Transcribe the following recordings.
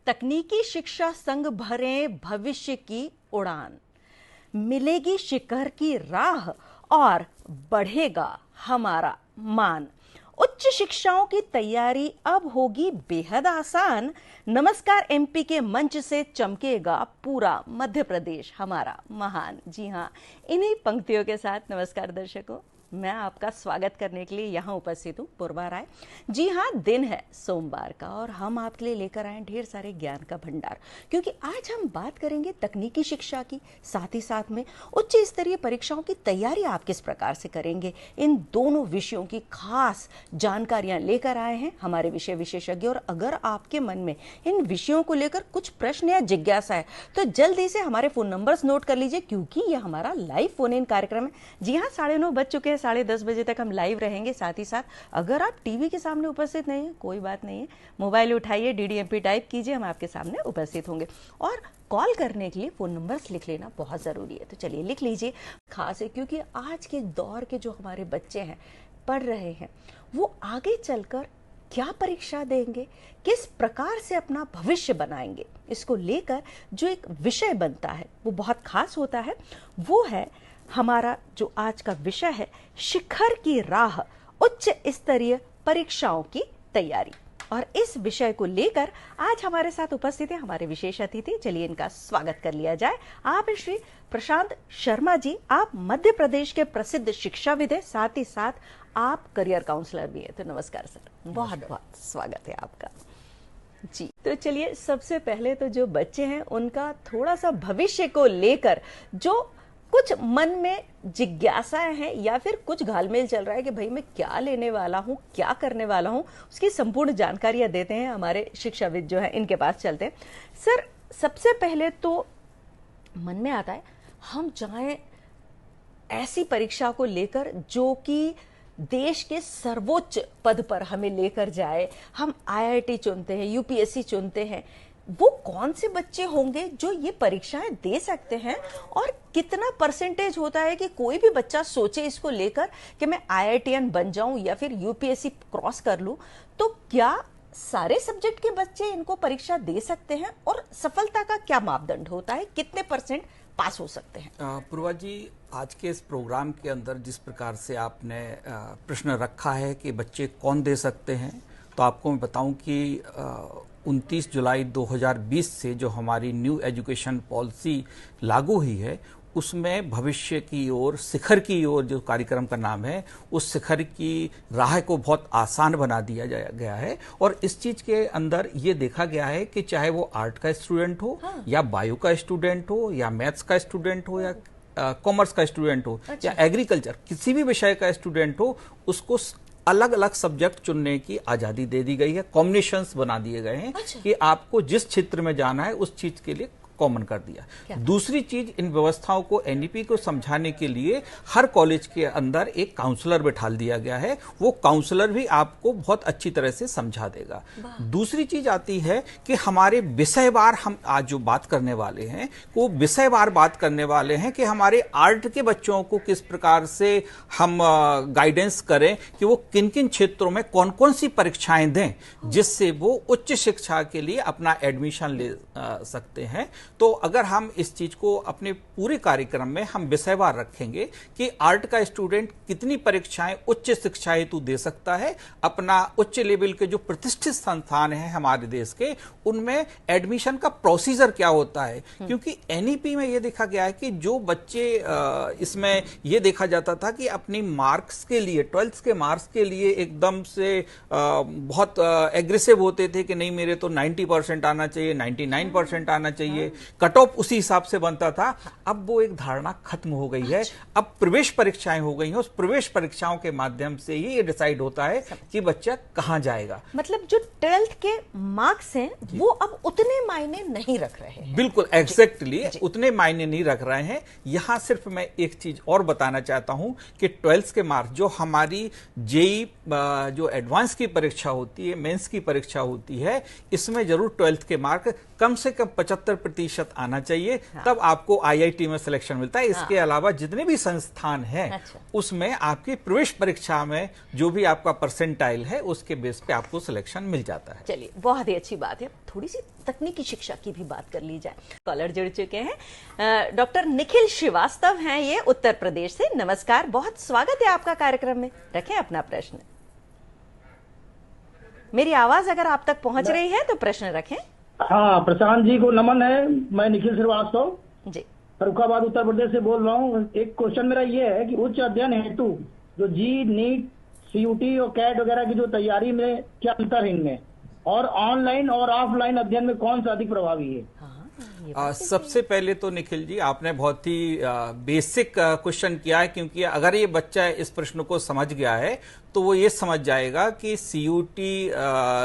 तकनीकी शिक्षा संग भरें भविष्य की उड़ान, मिलेगी शिखर की राह और बढ़ेगा हमारा मान। उच्च शिक्षाओं की तैयारी अब होगी बेहद आसान। नमस्कार एमपी के मंच से चमकेगा पूरा मध्य प्रदेश हमारा महान। जी हाँ, इन्हीं पंक्तियों के साथ नमस्कार दर्शकों, मैं आपका स्वागत करने के लिए यहाँ उपस्थित हूँ पूर्वा राय। जी हाँ, दिन है सोमवार का और हम आपके लिए लेकर आए ढेर सारे ज्ञान का भंडार, क्योंकि आज हम बात करेंगे तकनीकी शिक्षा की, साथ ही साथ में उच्च स्तरीय परीक्षाओं की तैयारी आप किस प्रकार से करेंगे। इन दोनों विषयों की खास जानकारियां लेकर आए हैं हमारे विषय विशेषज्ञ। और अगर आपके मन में इन विषयों को लेकर कुछ प्रश्न या जिज्ञासा है तो जल्दी से हमारे फोन नंबर्स नोट कर लीजिए, क्योंकि यह हमारा लाइव फोन इन कार्यक्रम है। जी हाँ, 9:30 बज चुके हैं, 10:30 बजे तक हम लाइव रहेंगे। साथ ही साथ अगर आप टीवी के सामने उपस्थित नहीं है, कोई बात नहीं है, मोबाइल उठाइए, डीडीएमपी टाइप कीजिए, हम आपके सामने उपस्थित होंगे। और कॉल करने के लिए फोन नंबर्स लिख लेना बहुत जरूरी है, तो चलिए लिख लीजिए। खास है क्योंकि आज के दौर के जो हमारे बच्चे हैं, पढ़ रहे हैं, वो आगे चलकर क्या परीक्षा देंगे, किस प्रकार से अपना भविष्य बनाएंगे, इसको लेकर जो एक विषय बनता है वो बहुत खास होता है। वो है हमारा जो आज का विषय है, शिखर की राह, उच्च स्तरीय परीक्षाओं की तैयारी। और इस विषय को लेकर आज हमारे साथ उपस्थित है हमारे विशेष अतिथि। चलिए इनका स्वागत कर लिया जाए। आप श्री प्रशांत शर्मा जी, आप मध्य प्रदेश के प्रसिद्ध शिक्षाविद हैं, साथ ही साथ आप करियर काउंसलर भी है। तो नमस्कार सर, बहुत बहुत स्वागत है आपका जी। तो चलिए, सबसे पहले तो जो बच्चे हैं उनका थोड़ा सा भविष्य को लेकर जो कुछ मन में जिज्ञासाएं हैं या फिर कुछ घालमेल चल रहा है कि भाई मैं क्या लेने वाला हूं, क्या करने वाला हूं, उसकी संपूर्ण जानकारियां देते हैं हमारे शिक्षाविद जो है, इनके पास चलते हैं। सर, सबसे पहले तो मन में आता है हम चाहें ऐसी परीक्षा को लेकर जो कि देश के सर्वोच्च पद पर हमें लेकर जाए। हम आईआईटी चुनते हैं, यूपीएससी चुनते हैं, वो कौन से बच्चे होंगे जो ये परीक्षाएं दे सकते हैं, और कितना परसेंटेज होता है कि कोई भी बच्चा सोचे इसको लेकर कि मैं आईआईटीएन बन जाऊं या फिर यूपीएससी क्रॉस कर लूं। तो क्या सारे सब्जेक्ट के बच्चे इनको परीक्षा दे सकते हैं, और सफलता का क्या मापदंड होता है, कितने परसेंट पास हो सकते हैं? पूर्वा जी, आज के इस प्रोग्राम के अंदर जिस प्रकार से आपने प्रश्न रखा है कि बच्चे कौन दे सकते हैं, तो आपको मैं बताऊं कि 29 जुलाई 2020 से जो हमारी न्यू एजुकेशन पॉलिसी लागू हुई है, उसमें भविष्य की ओर, शिखर की ओर, जो कार्यक्रम का नाम है, उस शिखर की राह को बहुत आसान बना दिया गया है। और इस चीज के अंदर ये देखा गया है कि चाहे वो आर्ट का स्टूडेंट हो, हाँ, या बायो का स्टूडेंट हो, या मैथ्स का स्टूडेंट हो, या कॉमर्स का स्टूडेंट हो, अच्छा, या एग्रीकल्चर, किसी भी विषय का स्टूडेंट हो, उसको अलग अलग सब्जेक्ट चुनने की आजादी दे दी गई है। कॉम्बिनेशंस बना दिए गए हैं, अच्छा, कि आपको जिस क्षेत्र में जाना है उस चीज के लिए कॉमन कर दिया। दूसरी चीज, इन व्यवस्थाओं को, एनईपी को समझाने के लिए हर कॉलेज के अंदर एक काउंसलर बैठा दिया गया है। वो काउंसलर भी आपको बहुत अच्छी तरह से समझा देगा। दूसरी चीज आती है कि हमारे विषयवार, हम आज जो बात करने वाले हैं वो विषयवार बात करने वाले हैं कि हमारे आर्ट के बच्चों को किस प्रकार से हम गाइडेंस करें कि वो किन किन क्षेत्रों में कौन कौन सी परीक्षाएं दें, जिससे वो उच्च शिक्षा के लिए अपना एडमिशन ले सकते हैं। तो अगर हम इस चीज को अपने पूरे कार्यक्रम में हम विषयवार रखेंगे कि आर्ट का स्टूडेंट कितनी परीक्षाएं उच्च शिक्षा हेतु दे सकता है, अपना उच्च लेवल के जो प्रतिष्ठित संस्थान हैं हमारे देश के, उनमें एडमिशन का प्रोसीजर क्या होता है। क्योंकि एनईपी में यह देखा गया है कि जो बच्चे, इसमें यह देखा जाता था कि अपनी मार्क्स के लिए, 12th के मार्क्स के लिए एकदम से बहुत एग्रेसिव होते थे कि नहीं, मेरे तो 90% आना चाहिए, 99% आना चाहिए, कट ऑफ उसी हिसाब से बनता था। अब वो एक धारणा खत्म हो गई है। अब प्रवेश परीक्षाएं हो गई हैं, उस प्रवेश परीक्षाओं के माध्यम से ही ये डिसाइड होता है कि बच्चा कहां जाएगा। मतलब जो 12th के मार्क्स हैं वो अब उतने मायने नहीं रख रहे हैं। बिल्कुल एग्जैक्टली उतने मायने नहीं रख रहे हैं। यहां सिर्फ मैं एक चीज और बताना चाहता हूं कि 12th के मार्क्स, जो हमारी जेई जो एडवांस की परीक्षा होती है, मेंस की परीक्षा होती है, इसमें जरूर 12th के मार्क कम से कम 75% प्रतिशत आना चाहिए, तब आपको IIT में सिलेक्शन मिलता है। इसके अलावा जितने भी संस्थान हैं उसमें आपकी प्रवेश परीक्षा में जो भी आपका परसेंटाइल है उसके बेस पे आपको सिलेक्शन मिल जाता है। चलिए, बहुत ही अच्छी बात है। थोड़ी सी तकनीकी शिक्षा की भी बात कर ली जाए। कॉलर जुड़ चुके हैं, डॉक्टर निखिल श्रीवास्तव हैं ये उत्तर प्रदेश से। नमस्कार, बहुत स्वागत है आपका कार्यक्रम में। रखें अपना प्रश्न। मेरी आवाज अगर आप तक पहुंच रही है तो प्रश्न रखें। हाँ, प्रशांत जी को नमन है। मैं निखिल श्रीवास्तव जी, फर्रुखाबाद उत्तर प्रदेश से बोल रहा हूँ। एक क्वेश्चन मेरा ये है कि उच्च अध्ययन हेतु जो जी, नीट, CUT और कैट वगैरह की जो तैयारी में क्या अंतर है इनमें, और ऑनलाइन और ऑफलाइन अध्ययन में कौन सा अधिक प्रभावी है? सबसे पहले तो निखिल जी, आपने बहुत ही बेसिक क्वेश्चन किया है, क्योंकि अगर ये बच्चा इस प्रश्न को समझ गया है तो वो ये समझ जाएगा कि CUT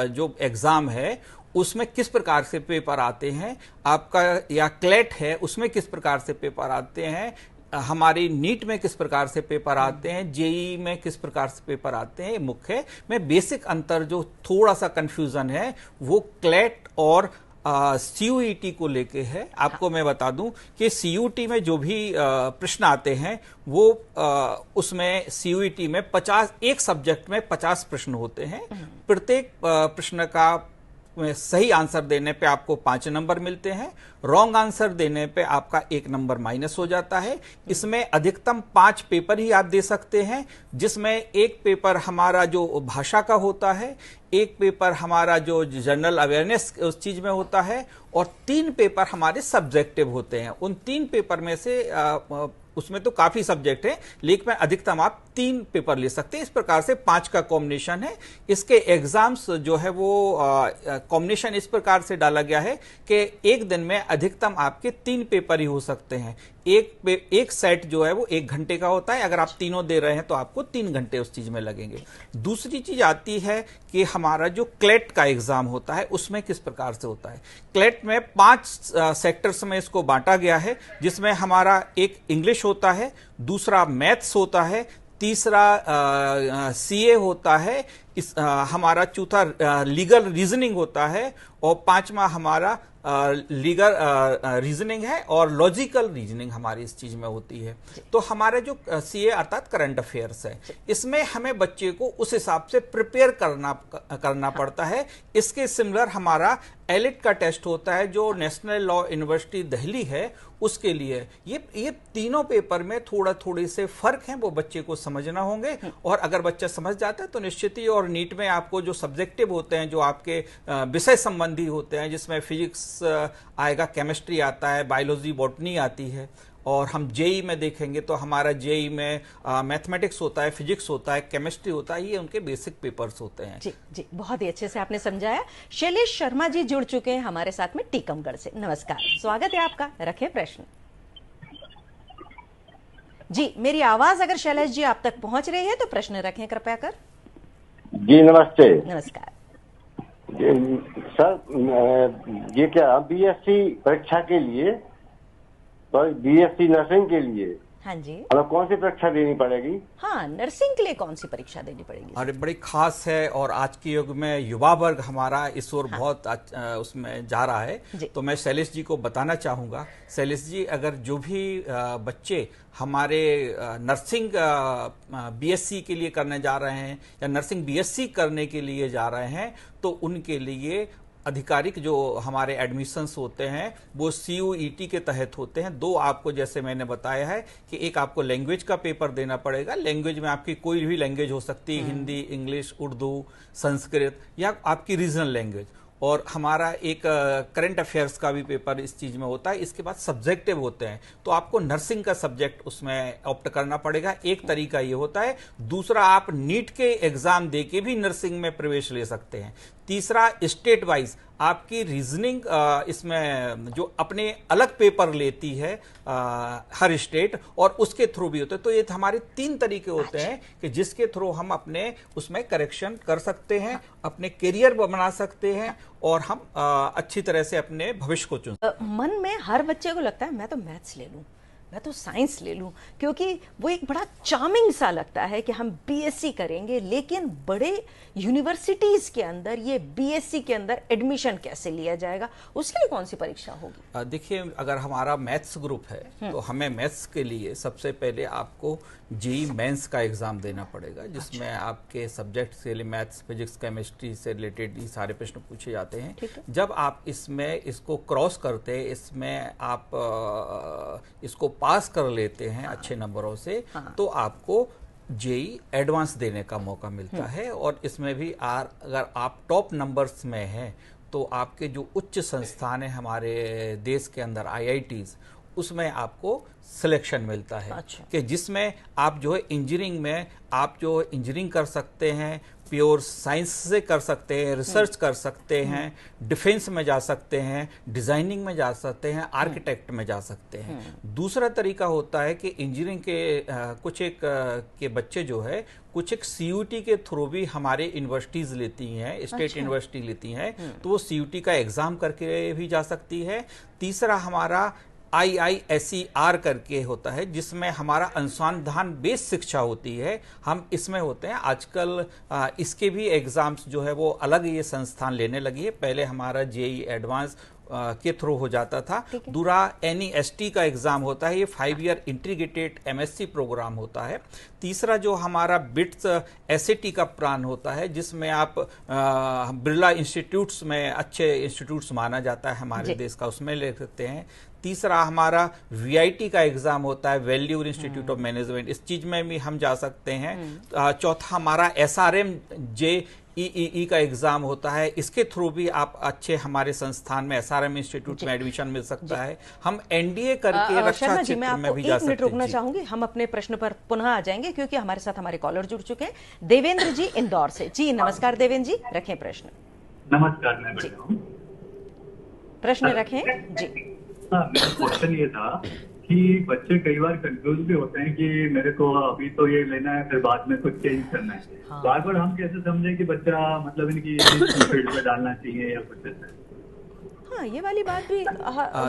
जो एग्जाम है उसमें किस प्रकार से पेपर आते हैं आपका, या क्लेट है उसमें किस प्रकार से पेपर आते हैं, हमारी नीट में किस प्रकार से पेपर आते हैं, जेई में किस प्रकार से पेपर आते हैं। मुख्य में बेसिक अंतर जो थोड़ा सा कंफ्यूजन है वो क्लेट और CUET को लेके है। आपको मैं बता दूं कि CUT में जो भी प्रश्न आते हैं वो उसमें CUET में 50, एक सब्जेक्ट में 50 प्रश्न होते हैं। प्रत्येक प्रश्न का सही आंसर देने पे आपको 5 नंबर मिलते हैं, रॉन्ग आंसर देने पे आपका 1 नंबर माइनस हो जाता है। इसमें अधिकतम 5 पेपर ही आप दे सकते हैं, जिसमें एक पेपर हमारा जो भाषा का होता है, एक पेपर हमारा जो जनरल अवेयरनेस उस चीज में होता है, और 3 पेपर हमारे सब्जेक्टिव होते हैं। उन 3 पेपर में से उसमें तो काफी सब्जेक्ट है, लेकिन में अधिकतम आप 3 पेपर ले सकते हैं। इस प्रकार से 5 का कॉम्बिनेशन है। इसके एग्जाम्स जो है वो कॉम्बिनेशन इस प्रकार से डाला गया है कि एक दिन में अधिकतम आपके 3 पेपर ही हो सकते हैं। एक सेट जो है वो 1 घंटे का होता है। अगर आप तीनों दे रहे हैं तो आपको 3 घंटे उस चीज में लगेंगे। दूसरी चीज आती है कि हमारा जो क्लेट का एग्जाम होता है उसमें किस प्रकार से होता है। क्लेट में 5 सेक्टर्स में इसको बांटा गया है, जिसमें हमारा एक इंग्लिश होता है, दूसरा मैथ्स होता है, तीसरा CA होता है, हमारा चौथा लीगल रीजनिंग होता है, और 5वां हमारा लीगल रीजनिंग है, और लॉजिकल रीजनिंग हमारी इस चीज में होती है। तो हमारे जो CA अर्थात करंट अफेयर्स है, इसमें हमें बच्चे को उस हिसाब से प्रिपेयर करना पड़ता है। इसके सिमिलर हमारा एलिट का टेस्ट होता है जो नेशनल लॉ यूनिवर्सिटी दिल्ली है, उसके लिए ये तीनों पेपर में थोड़े से फर्क हैं, वो बच्चे को समझना होंगे। और अगर बच्चा समझ जाता है तो निश्चित ही, और नीट में आपको जो सब्जेक्टिव होते हैं, जो आपके विषय संबंधी होते हैं, जिसमें फिजिक्स आएगा, केमिस्ट्री आता है, बायोलॉजी, बॉटनी आती है, और हम जेई में देखेंगे तो हमारा जेई में मैथमेटिक्स होता है, फिजिक्स होता है, केमिस्ट्री होता है। ये उनके बेसिक पेपर्स होते हैं। जी जी, बहुत ही अच्छे से आपने समझाया। शैलेश शर्मा जी जुड़ चुके हैं हमारे साथ में टीकमगढ़ से। नमस्कार, स्वागत है आपका। रखें प्रश्न। जी, मेरी आवाज अगर शैलेश जी आप तक पहुंच रही है तो प्रश्न रखें कृपया कर। जी नमस्ते। नमस्कार सर, ये क्या BSc परीक्षा के लिए, BSc नर्सिंग के लिए, हाँ जी, मतलब कौन सी परीक्षा देनी पड़ेगी? हाँ, नर्सिंग के लिए कौन सी परीक्षा देनी पड़ेगी? अरे बड़ी खास है, और आज के युग में युवा वर्ग हमारा इस ओर बहुत उसमें जा रहा है। तो मैं शैलेश जी को बताना चाहूँगा। शैलेश जी, अगर जो भी बच्चे हमारे नर्सिंग BSc के लिए करने जा रहे हैं, या नर्सिंग BSc करने के लिए जा रहे हैं, तो उनके लिए आधिकारिक जो हमारे एडमिशन्स होते हैं वो CUET के तहत होते हैं। 2 आपको, जैसे मैंने बताया है कि एक आपको लैंग्वेज का पेपर देना पड़ेगा। लैंग्वेज में आपकी कोई भी लैंग्वेज हो सकती है, हिंदी, इंग्लिश, उर्दू, संस्कृत, या आपकी रीजनल लैंग्वेज। और हमारा एक करंट अफेयर्स का भी पेपर इस चीज में होता है। इसके बाद सब्जेक्टिव होते हैं, तो आपको नर्सिंग का सब्जेक्ट उसमें ऑप्ट करना पड़ेगा। एक तरीका ये होता है। दूसरा, आप नीट के एग्जाम देके भी नर्सिंग में प्रवेश ले सकते हैं। तीसरा, स्टेट वाइज आपकी रीजनिंग इसमें जो अपने अलग पेपर लेती है हर स्टेट, और उसके थ्रू भी होते हैं। तो ये हमारे 3 तरीके होते हैं कि जिसके थ्रू हम अपने उसमें करेक्शन कर सकते हैं, अपने करियर बना सकते हैं, और हम अच्छी तरह से अपने भविष्य को चुन। मन में हर बच्चे को लगता है मैं तो मैथ्स ले लूं, मैं तो साइंस ले लूं, क्योंकि वो एक बड़ा चार्मिंग सा लगता है कि हम बीएससी करेंगे, लेकिन बड़े यूनिवर्सिटीज के अंदर ये बीएससी के अंदर एडमिशन कैसे लिया जाएगा, उसके लिए कौन सी परीक्षा होगी? देखिए, अगर हमारा मैथ्स ग्रुप है तो हमें मैथ्स के लिए सबसे पहले आपको जेईई मेंस का एग्जाम देना पड़ेगा, जिसमें आपके सब्जेक्ट्स के लिए मैथ्स, फिजिक्स, केमिस्ट्री से रिलेटेड ये सारे प्रश्न पूछे जाते हैं। जब आप इसको क्रॉस करते हैं, इसमें आप इसको पास कर लेते हैं अच्छे नंबरों से, तो आपको जेईई एडवांस देने का मौका मिलता है। और इसमें भी अगर आप टॉप नंबर्स में हैं तो आपके जो उच्च संस्थान है हमारे देश के अंदर, आईआईटीज, उसमें आपको सिलेक्शन मिलता है। अच्छा। कि जिसमें आप जो है इंजीनियरिंग में आप जो इंजीनियरिंग कर सकते हैं, प्योर साइंस से कर सकते हैं, रिसर्च कर सकते हैं, डिफेंस में जा सकते हैं, डिजाइनिंग में जा सकते हैं, आर्किटेक्ट में जा सकते हैं। दूसरा तरीका होता है कि इंजीनियरिंग के के बच्चे जो है कुछ एक सीयूटी के थ्रू भी हमारे यूनिवर्सिटीज लेती हैं, स्टेट यूनिवर्सिटी लेती हैं, तो वो सीयूटी का एग्जाम करके भी जा सकती है। तीसरा हमारा IISER करके होता है, जिसमें हमारा अनुसंधान बेस्ड शिक्षा होती है, हम इसमें होते हैं। आजकल इसके भी एग्जाम्स जो है वो अलग ये संस्थान लेने लगी है। पहले हमारा जेईई एडवांस के थ्रू हो जाता था। दूसरा NEST का एग्जाम होता है, ये 5 ईयर इंटीग्रेटेड MSc प्रोग्राम होता है। तीसरा जो हमारा बिट्स SAT का प्लान होता है, जिसमें आप बिरला इंस्टीट्यूट्स में अच्छे इंस्टीट्यूट्स माना जाता है हमारे देश का, उसमें ले सकते हैं। तीसरा हमारा VIT का एग्जाम होता है, वैल्यूर इंस्टीट्यूट ऑफ मैनेजमेंट, इस चीज में भी हम जा सकते हैं। चौथा हमारा SRM JEE का एग्जाम होता है, इसके थ्रू भी आप अच्छे हमारे संस्थान में SRM इंस्टीट्यूट में एडमिशन मिल सकता है। हम NDA करके रक्षा क्षेत्र में भी जा सकते हैं। मिनट रुकना चाहूंगी, हम अपने प्रश्न पर पुनः आ जाएंगे, क्योंकि हमारे साथ हमारे कॉलर जुड़ चुके हैं। देवेंद्र जी इंदौर से। जी नमस्कार देवेंद्र जी, रखें प्रश्न। नमस्कार, मैं प्रश्न रखें जी। हाँ, मेरा क्वेश्चन ये था कि बच्चे कई बार कंफ्यूज भी होते हैं कि मेरे को अभी तो ये लेना है, फिर बाद में कुछ चेंज करना है। बार बार हम कैसे समझे कि बच्चा मतलब इनकी फील्ड में डालना चाहिए या कुछ ऐसा? हाँ, ये वाली बात भी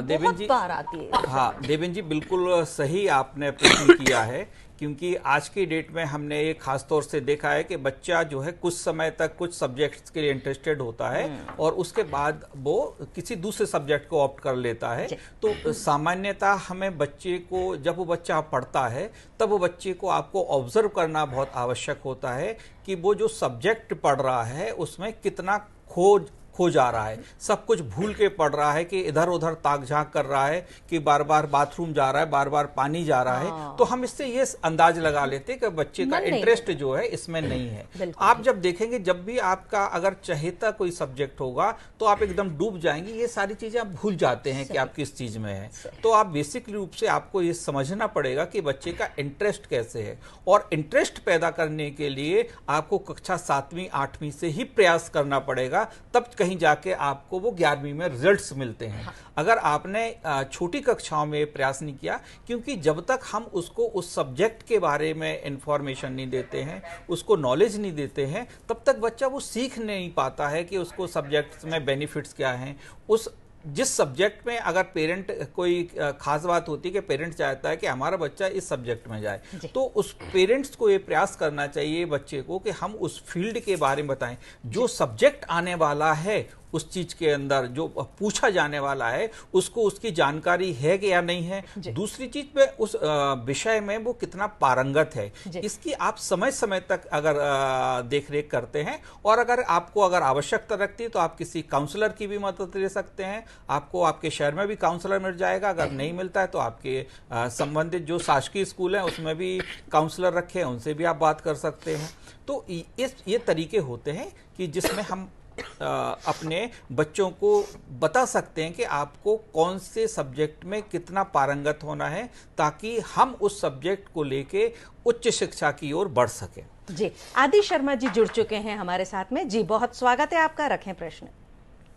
देवेंद्र जी बार आती है। हाँ देवेंद्र जी, बिल्कुल सही आपने प्रश्न किया है, क्योंकि आज की डेट में हमने ये खास तौर से देखा है कि बच्चा जो है कुछ समय तक कुछ सब्जेक्ट्स के लिए इंटरेस्टेड होता है और उसके बाद वो किसी दूसरे सब्जेक्ट को ऑप्ट कर लेता है। तो सामान्यतः हमें बच्चे को, जब वो बच्चा पढ़ता है तब वो बच्चे को आपको ऑब्जर्व करना बहुत आवश्यक होता है कि वो जो सब्जेक्ट पढ़ रहा है उसमें कितना खो जा रहा है, सब कुछ भूल के पढ़ रहा है कि इधर उधर ताक झांक कर रहा है कि बार बार बाथरूम जा रहा है, बार बार पानी जा रहा है। तो हम इससे ये अंदाज लगा लेते हैं कि बच्चे का इंटरेस्ट जो है इसमें नहीं है। आप जब देखेंगे, जब भी आपका अगर चहेता कोई सब्जेक्ट होगा तो आप एकदम डूब जाएंगे, ये सारी चीजें आप भूल जाते हैं कि आप किस चीज में है। तो आप बेसिक रूप से आपको ये समझना पड़ेगा कि बच्चे का इंटरेस्ट कैसे है, और इंटरेस्ट पैदा करने के लिए आपको कक्षा 7वीं 8वीं से ही प्रयास करना पड़ेगा, तब कहीं जाके आपको वो 11वीं में रिजल्ट्स मिलते हैं। अगर आपने छोटी कक्षाओं में प्रयास नहीं किया, क्योंकि जब तक हम उसको उस सब्जेक्ट के बारे में इंफॉर्मेशन नहीं देते हैं, उसको नॉलेज नहीं देते हैं, तब तक बच्चा वो सीख नहीं पाता है कि उसको सब्जेक्ट्स में बेनिफिट्स क्या हैं। उस जिस सब्जेक्ट में अगर पेरेंट, कोई खास बात होती है कि पेरेंट चाहता है कि हमारा बच्चा इस सब्जेक्ट में जाए, तो उस पेरेंट्स को ये प्रयास करना चाहिए बच्चे को कि हम उस फील्ड के बारे में बताएं, जो सब्जेक्ट आने वाला है उस चीज के अंदर जो पूछा जाने वाला है उसको उसकी जानकारी है कि या नहीं है। दूसरी चीज पे उस विषय में वो कितना पारंगत है, इसकी आप समय समय तक अगर देख रेख करते हैं, और अगर आपको अगर आवश्यकता लगती है तो आप किसी काउंसलर की भी मदद ले सकते हैं। आपको आपके शहर में भी काउंसलर मिल जाएगा, अगर नहीं मिलता है तो आपके संबंधित जो शासकीय स्कूल है उसमें भी काउंसलर रखे हैं, उनसे भी आप बात कर सकते हैं। तो ये तरीके होते हैं कि जिसमें हम अपने बच्चों को बता सकते हैं कि आपको कौन से सब्जेक्ट में कितना पारंगत होना है, ताकि हम उस सब्जेक्ट को लेके उच्च शिक्षा की ओर बढ़ सके। जी, आदि शर्मा जी जुड़ चुके हैं हमारे साथ में। जी, बहुत स्वागत है आपका, रखें प्रश्न।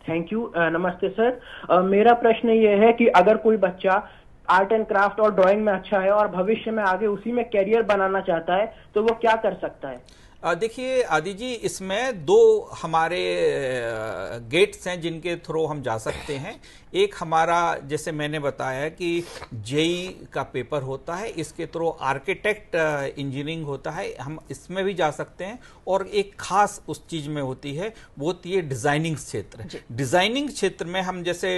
Thank you. नमस्ते सर, मेरा प्रश्न ये है कि अगर कोई बच्चा आर्ट एंड क्राफ्ट और ड्राइंग में अच्छा है और भविष्य में आगे उसी में कैरियर बनाना चाहता है तो वो क्या कर सकता है? देखिए आदि जी, इसमें दो हमारे गेट्स हैं जिनके थ्रू हम जा सकते हैं। एक हमारा, जैसे मैंने बताया कि जेई का पेपर होता है, इसके थ्रू आर्किटेक्ट इंजीनियरिंग होता है, हम इसमें भी जा सकते हैं। और एक खास उस चीज में होती है, वो होती है डिजाइनिंग क्षेत्र। डिजाइनिंग क्षेत्र में हम जैसे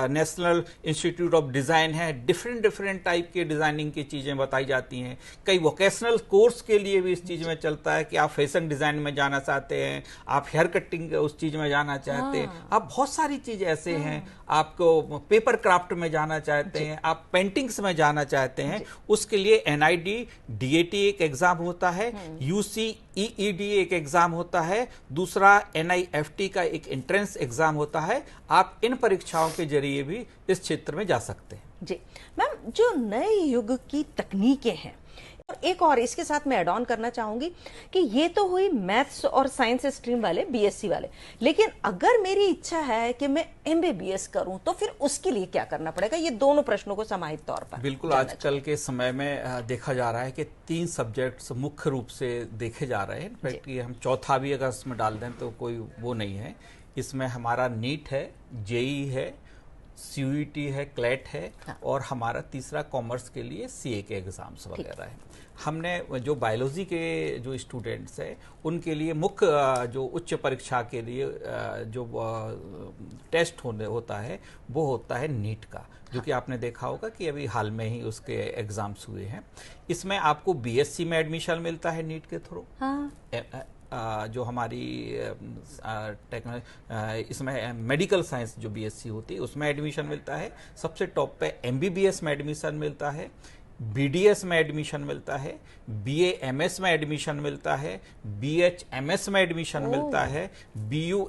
नेशनल इंस्टीट्यूट ऑफ डिजाइन है, डिफरेंट टाइप के डिजाइनिंग की चीजें बताई जाती हैं। कई वोकेशनल कोर्स के लिए भी इस चीज में चलता है कि आप फैशन डिजाइन में जाना चाहते हैं, आप हेयर कटिंग उस चीज में जाना चाहते हैं, आप बहुत सारी चीज ऐसे हैं, आपको पेपर क्राफ्ट में जाना चाहते हैं, आप पेंटिंग्स में जाना चाहते हैं, उसके लिए NID DAT एक एग्जाम होता है, UCEED एक एग्जाम होता है, दूसरा NIFT का एक एंट्रेंस एग्जाम होता है। आप इन परीक्षाओं के जरिए भी इस क्षेत्र में जा सकते हैं। जी मैम, जो नए युग की तकनीकें हैं, और एक और इसके साथ मैं ऐड ऑन करना चाहूंगी कि ये तो हुई मैथ्स और साइंस स्ट्रीम वाले, BSc वाले, लेकिन अगर मेरी इच्छा है कि मैं MBBS करूं तो फिर उसके लिए क्या करना पड़ेगा? ये दोनों प्रश्नों को समाहित तौर पर बिल्कुल आजकल के समय में देखा जा रहा है कि 3 सब्जेक्ट्स मुख्य रूप से देखे जा रहे हैं। इनफैक्ट ये हम चौथा भी अगर इसमें डाल दें तो कोई वो नहीं है। इसमें हमारा नीट है, जेई है, CUET है, क्लैट है, और हमारा तीसरा कॉमर्स के लिए CA के एग्जाम्स वगैरह है। हमने जो बायोलॉजी के जो स्टूडेंट्स हैं उनके लिए मुख्य जो उच्च परीक्षा के लिए जो टेस्ट होता है वो होता है नीट का, जो कि आपने देखा होगा कि अभी हाल में ही उसके एग्जाम्स हुए हैं। इसमें आपको BSc में एडमिशन मिलता है नीट के थ्रू। जो हमारी इसमें मेडिकल साइंस जो BSc होती है उसमें एडमिशन मिलता है। सबसे टॉप पे MBBS में एडमिशन मिलता है, BDS में एडमिशन मिलता है, BA MS में एडमिशन मिलता है, BH MS में एडमिशन मिलता है, BU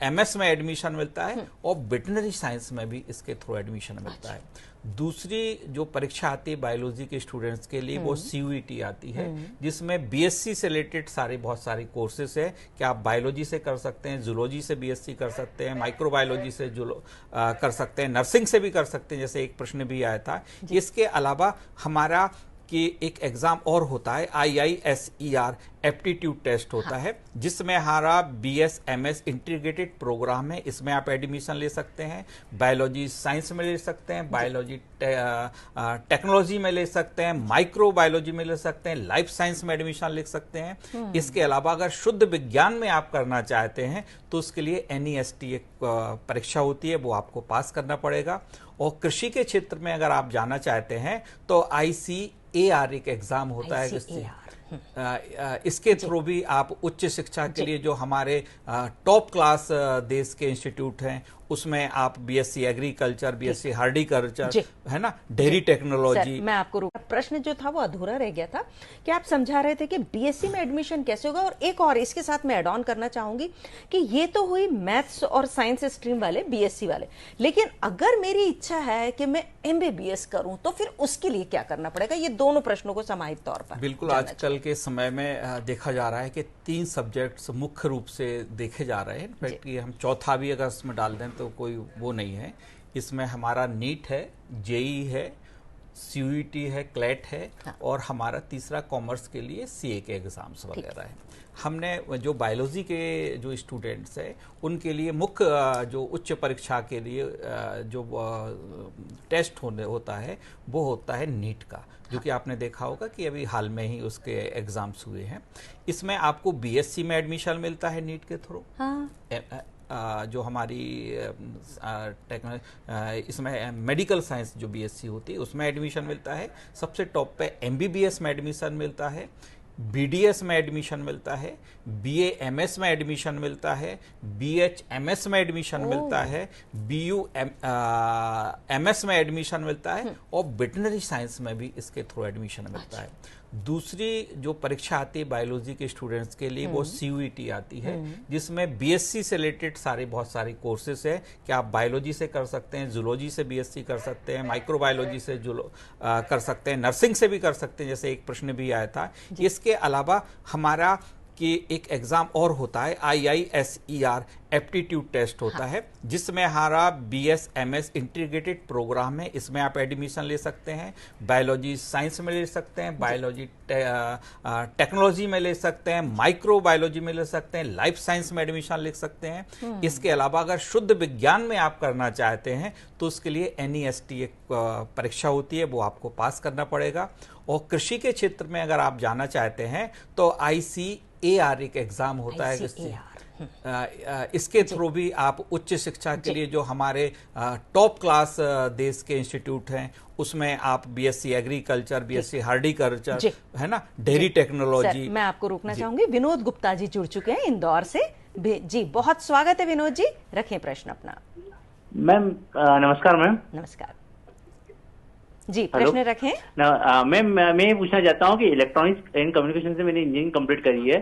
MS में एडमिशन मिलता है, और वेटनरी साइंस में भी इसके थ्रू एडमिशन मिलता है। दूसरी जो परीक्षा आती है बायोलॉजी के स्टूडेंट्स के लिए वो CUET आती है, जिसमें BSc से रिलेटेड बहुत सारे कोर्सेज है कि आप बायोलॉजी से कर सकते हैं, जूलॉजी से BSc कर सकते हैं, माइक्रोबायोलॉजी से कर सकते हैं, नर्सिंग से भी कर सकते हैं, जैसे एक प्रश्न भी आया था। इसके अलावा हमारा कि एक एग्जाम और होता है IISER एप्टीट्यूड टेस्ट होता है, जिसमें हमारा BS MS इंटीग्रेटेड प्रोग्राम है। इसमें आप एडमिशन ले सकते हैं, बायोलॉजी साइंस में ले सकते हैं, बायोलॉजी टेक्नोलॉजी में ले सकते हैं, माइक्रो बायोलॉजी में ले सकते हैं, लाइफ साइंस में एडमिशन ले सकते हैं। इसके अलावा अगर शुद्ध विज्ञान में आप करना चाहते हैं तो उसके लिए NEST एक परीक्षा होती है, वो आपको पास करना पड़ेगा। और कृषि के क्षेत्र में अगर आप जाना चाहते हैं तो ICAR एक एग्जाम होता है, जिससे इसके थ्रू भी आप उच्च शिक्षा के लिए जो हमारे टॉप क्लास देश के इंस्टीट्यूट हैं उसमें आप BSc एग्रीकल्चर, BSc हार्टिकल्चर, है ना, डेयरी टेक्नोलॉजी। मैं आपको रोका, प्रश्न जो था वो अधूरा रह गया था कि आप समझा रहे थे कि BSc में एडमिशन कैसे होगा। और एक और इसके साथ मैं ऐड ऑन करना चाहूंगी कि ये तो हुई मैथ्स और साइंस स्ट्रीम वाले, BSc वाले, लेकिन अगर मेरी इच्छा है कि मैं MBBS करूं तो फिर उसके लिए क्या करना पड़ेगा? ये दोनों प्रश्नों को समाहित तौर पर बिल्कुल आजकल के समय में देखा जा रहा है कि 3 सब्जेक्ट्स मुख्य रूप से देखे जा रहे हैं। इनफैक्ट ये हम चौथा भी अगर इसमें डाल दें तो कोई वो नहीं है। इसमें हमारा नीट है, जेई है, CUET है, क्लैट है, और हमारा तीसरा कॉमर्स के लिए CA के एग्जाम्स वगैरह है। हमने जो बायोलॉजी के जो स्टूडेंट्स हैं उनके लिए मुख्य जो उच्च परीक्षा के लिए जो टेस्ट होता है वो होता है नीट का, जो कि आपने देखा होगा कि अभी हाल में ही उसके एग्जाम्स हुए हैं। इसमें आपको BSc में एडमिशन मिलता है नीट के थ्रू। जो हमारी इसमें मेडिकल साइंस जो BSc होती है उसमें एडमिशन मिलता है। सबसे टॉप पे MBBS में एडमिशन मिलता है, BDS में एडमिशन मिलता है, BA MS में एडमिशन मिलता है, BH MS में एडमिशन मिलता है, BU MS में एडमिशन मिलता है, और वेटनरी साइंस में भी इसके थ्रू एडमिशन मिलता है। दूसरी जो परीक्षा आती है बायोलॉजी के स्टूडेंट्स के लिए वो CUET आती है, जिसमें BSc से रिलेटेड बहुत सारे कोर्सेज है कि आप बायोलॉजी से कर सकते हैं, जूलॉजी से BSc कर सकते हैं, माइक्रोबायोलॉजी से कर सकते हैं, नर्सिंग से भी कर सकते हैं, जैसे एक प्रश्न भी आया था। इसके अलावा हमारा कि एक एग्ज़ाम और होता है IISER एप्टीट्यूड टेस्ट होता है, जिसमें हमारा BS MS इंटीग्रेटेड प्रोग्राम है। इसमें आप एडमिशन ले सकते हैं, बायोलॉजी साइंस में ले सकते हैं, बायोलॉजी टेक्नोलॉजी में ले सकते हैं, माइक्रो बायोलॉजी में ले सकते हैं, लाइफ साइंस में एडमिशन ले सकते हैं। इसके अलावा अगर शुद्ध विज्ञान में आप करना चाहते हैं तो उसके लिए NEST एक परीक्षा होती है, वो आपको पास करना पड़ेगा। और कृषि के क्षेत्र में अगर आप जाना चाहते हैं तो ICAR एक एग्जाम होता है, इसके थ्रू भी आप उच्च शिक्षा के लिए जो हमारे टॉप क्लास देश के इंस्टीट्यूट हैं उसमें आप BSc एग्रीकल्चर, BSc हार्टिकल्चर, है ना, डेयरी टेक्नोलॉजी। मैं आपको रोकना चाहूंगी, विनोद गुप्ता जी जुड़ चुके हैं इंदौर से। जी बहुत स्वागत है विनोद जी, रखें प्रश्न अपना। मैम नमस्कार। मैम नमस्कार जी, प्रश्न रखें। मैम मैं ये पूछना चाहता हूँ कि इलेक्ट्रॉनिक्स एंड कम्युनिकेशन से मैंने इंजीनियरिंग कंप्लीट करी है।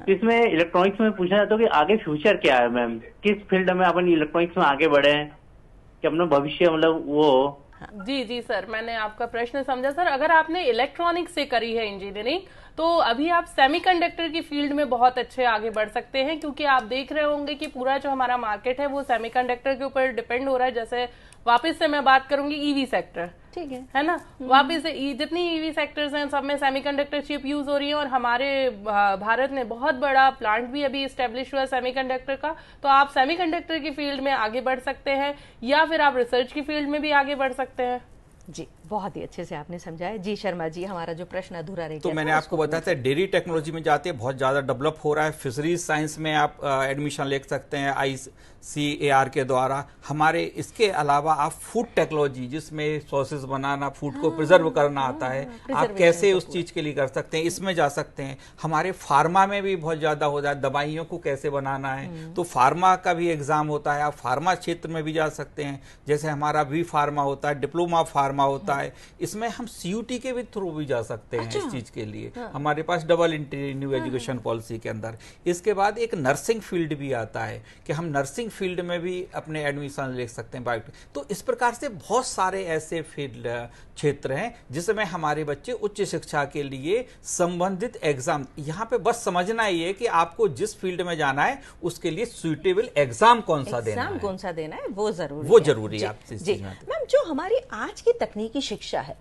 तो इसमें इलेक्ट्रॉनिक्स में पूछना चाहता हूँ कि आगे फ्यूचर क्या है मैम, किस फील्ड में अपन इलेक्ट्रॉनिक्स में आगे बढ़े कि अपना भविष्य मतलब वो। जी सर, मैंने आपका प्रश्न समझा सर। अगर आपने इलेक्ट्रॉनिक्स से करी है इंजीनियरिंग तो अभी आप सेमीकंडक्टर की फील्ड में बहुत अच्छे आगे बढ़ सकते हैं, क्योंकि आप देख रहे होंगे कि पूरा जो हमारा मार्केट है वो सेमीकंडक्टर के ऊपर डिपेंड हो रहा है। जैसे वापस से मैं बात करूंगी ईवी सेक्टर, ठीक है ना, वापस से जितनी ईवी सेक्टर्स हैं सब में सेमीकंडक्टर चिप यूज हो रही है, और हमारे भारत ने बहुत बड़ा प्लांट भी अभी स्टेब्लिश हुआ है सेमीकंडक्टर का। तो आप सेमीकंडक्टर की फील्ड में आगे बढ़ सकते हैं या फिर आप रिसर्च की फील्ड में भी आगे बढ़ सकते हैं। जी बहुत ही अच्छे से आपने समझाया। जी शर्मा जी, हमारा जो प्रश्न अधूरा रह गया तो मैंने आपको बताया था डेयरी टेक्नोलॉजी में जाते हैं, बहुत ज़्यादा डेवलप हो रहा है। फिशरीज साइंस में आप एडमिशन ले सकते हैं ICAR के द्वारा। हमारे इसके अलावा आप फूड टेक्नोलॉजी, जिसमें सॉसेस बनाना, फूड को प्रिजर्व करना आता है, आप कैसे उस चीज़ के लिए कर सकते हैं, इसमें जा सकते हैं। हमारे फार्मा में भी बहुत ज़्यादा हो जाए, दवाइयों को कैसे बनाना है, तो फार्मा का भी एग्जाम होता है, आप फार्मा क्षेत्र में भी जा सकते हैं। जैसे हमारा भी फार्मा होता है, डिप्लोमा फार्मा होता है, इसमें हम CUT के भी थ्रू भी जा सकते हैं। इस चीज के लिए हमारे पास double entry new education policy के अंदर। इसके बाद एक नर्सिंग फील्ड भी आता है कि हम नर्सिंग फील्ड में भी अपने एडमिशन ले सकते हैं। तो इस प्रकार से बहुत सारे ऐसे फील्ड क्षेत्र हैं जिसमें हमारे बच्चे उच्च शिक्षा के लिए संबंधित एग्जाम, यहाँ पे बस समझना ही है कि आपको जिस फील्ड में जाना है उसके लिए सुइटेबल एग्जाम कौन सा देना है, वो जरूरी है। मैम, जो हमारी आज की तकनीकी शिक्षा है,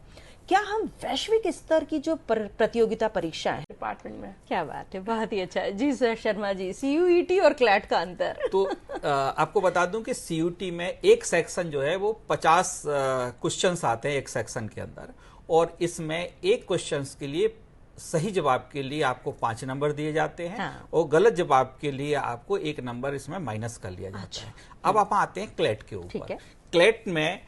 क्या हम वैश्विक स्तर की जो प्रतियोगिता परीक्षा है डिपार्टमेंट में, क्या बात है, बहुत ही अच्छा है। जी सर शर्मा जी, CUET और क्लैट का अंतर। तो आपको बता दूं कि CUT में एक सेक्शन जो है वो 50 क्वेश्चंस आते हैं एक सेक्शन के अंदर, और इसमें एक क्वेश्चंस के लिए सही जवाब के लिए आपको 5 नंबर दिए जाते हैं, और गलत जवाब के लिए आपको 1 नंबर इसमें माइनस कर लिया जाता है। अब आप आते हैं क्लैट के ऊपर। क्लैट में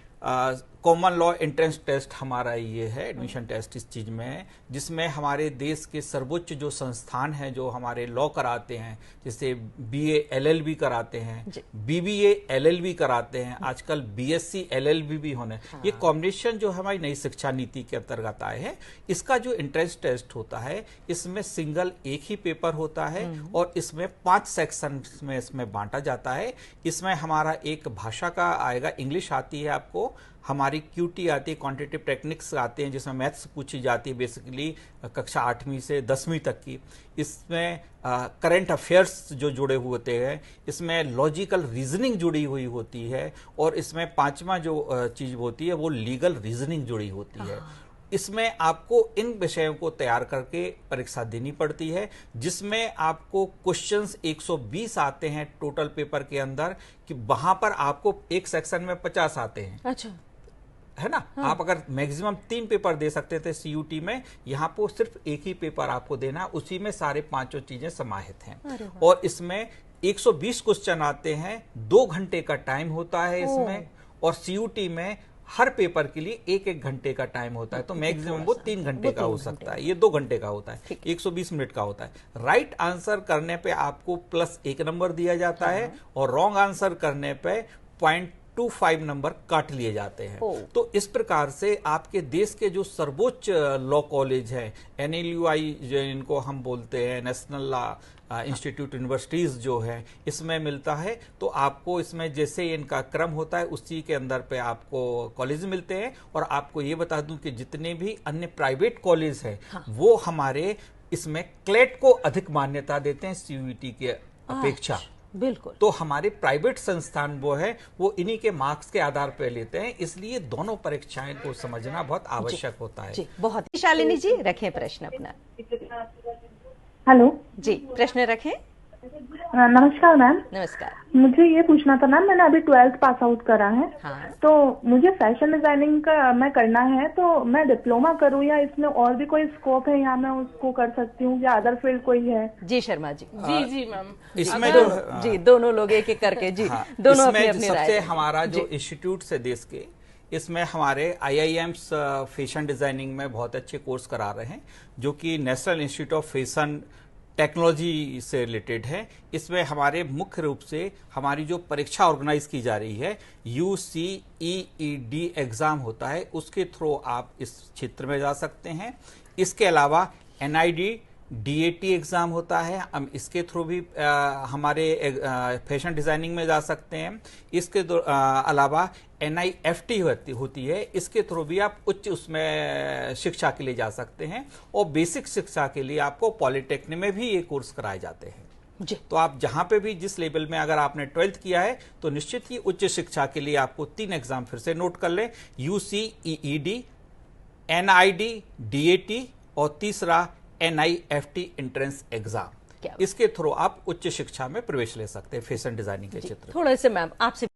कॉमन लॉ एंट्रेंस टेस्ट हमारा ये है, एडमिशन टेस्ट इस चीज में है, जिसमें हमारे देश के सर्वोच्च जो संस्थान हैं जो हमारे लॉ कराते हैं, जैसे BA LLB कराते हैं, BBA LLB कराते हैं, आजकल BSc LLB भी होने। ये कॉम्बिनेशन जो हमारी नई शिक्षा नीति के अंतर्गत आए हैं, इसका जो एंट्रेंस टेस्ट होता है इसमें सिंगल एक ही पेपर होता है, और इसमें 5 सेक्शन में इसमें बांटा जाता है। इसमें हमारा एक भाषा का आएगा, इंग्लिश आती है आपको, हमारी QT आती है, क्वांटिटेटिव टेक्निक्स आते हैं जिसमें मैथ्स पूछी जाती है, बेसिकली कक्षा 8वीं से 10वीं तक की। इसमें करंट अफेयर्स जो जुड़े हुए होते हैं, इसमें लॉजिकल रीजनिंग जुड़ी हुई होती है, और इसमें 5वां जो चीज होती है वो लीगल रीजनिंग जुड़ी होती है। इसमें आपको इन विषयों को तैयार करके परीक्षा देनी पड़ती है, जिसमें आपको क्वेश्चंस 120 आते हैं टोटल पेपर के अंदर, कि वहां पर आपको एक सेक्शन में 50 आते हैं। अच्छा, है ना। आप अगर मैक्सिमम 3 पेपर दे सकते थे CUT में, यहाँ पर सिर्फ एक ही पेपर आपको देना, उसी में सारे 5 चीजें समाहित हैं। और इसमें 120 क्वेश्चन आते हैं, 2 घंटे का टाइम होता है इसमें, और CUT में हर पेपर के लिए 1-1 घंटे का टाइम होता है, तो मैक्सिमम वो 3 घंटे का हो सकता है, ये 2 घंटे का होता है, 120 मिनट का होता है। राइट आंसर करने पे आपको +1 नंबर दिया जाता है, और रॉन्ग आंसर करने पे 0.25 नंबर काट लिए जाते हैं। तो इस प्रकार से आपके देश के जो सर्वोच्च लॉ कॉलेज है, NLUI इनको हम बोलते हैं, नेशनल लॉ इंस्टीट्यूट यूनिवर्सिटीज जो है, इसमें मिलता है। तो आपको इसमें जैसे इनका क्रम होता है उसी के अंदर पे आपको कॉलेज मिलते हैं। और आपको ये बता दूं कि जितने भी अन्य प्राइवेट कॉलेज हैं वो हमारे इसमें क्लेट को अधिक मान्यता देते हैं सीयूईटी के अपेक्षा। बिल्कुल। तो हमारे प्राइवेट संस्थान वो है वो इन्हीं के मार्क्स के आधार पर लेते हैं, इसलिए दोनों परीक्षाएं को समझना बहुत आवश्यक होता है। जी, बहुत ही। शालिनी जी रखें प्रश्न अपना। हेलो जी, प्रश्न रखें। नमस्कार मैम। नमस्कार। मुझे ये पूछना था मैम, मैंने अभी 12th पास आउट करा है। हाँ। तो मुझे फैशन डिजाइनिंग का मैं करना है, तो मैं डिप्लोमा करूँ या इसमें और भी कोई स्कोप है या मैं उसको कर सकती हूँ या अदर फील्ड कोई है? जी शर्मा जी। जी मैम, इसमें जी दोनों लोग एक एक करके जी। हाँ, दोनों इसमें अपनी अपनी राय सबसे दें। हमारा जो इंस्टीट्यूट है देश के, इसमें हमारे IIMs फैशन डिजाइनिंग में बहुत अच्छे कोर्स करा रहे हैं, जो कि national institute of fashion technology से रिलेटेड है। इसमें हमारे मुख्य रूप से हमारी जो परीक्षा ऑर्गेनाइज की जा रही है UCEED एग्जाम होता है, उसके थ्रू आप इस क्षेत्र में जा सकते हैं। इसके अलावा NID DAT एग्जाम होता है, हम इसके थ्रू भी हमारे फैशन डिजाइनिंग में जा सकते हैं। इसके अलावा NIFT होती है, इसके थ्रू भी आप उच्च उसमें शिक्षा के लिए जा सकते हैं। और बेसिक शिक्षा के लिए आपको पॉलिटेक्निक में भी ये कोर्स कराए जाते हैं। जी। तो आप जहां पे भी जिस लेवल में अगर आपने 12th किया है तो निश्चित ही उच्च शिक्षा के लिए आपको 3 एग्जाम फिर से नोट कर लें, UCEED, NID DAT और तीसरा NIFT एंट्रेंस एग्जाम। इसके थ्रू आप उच्च शिक्षा में प्रवेश ले सकते हैं फैशन डिजाइनिंग के क्षेत्र में। थोड़ा से मैम आपसे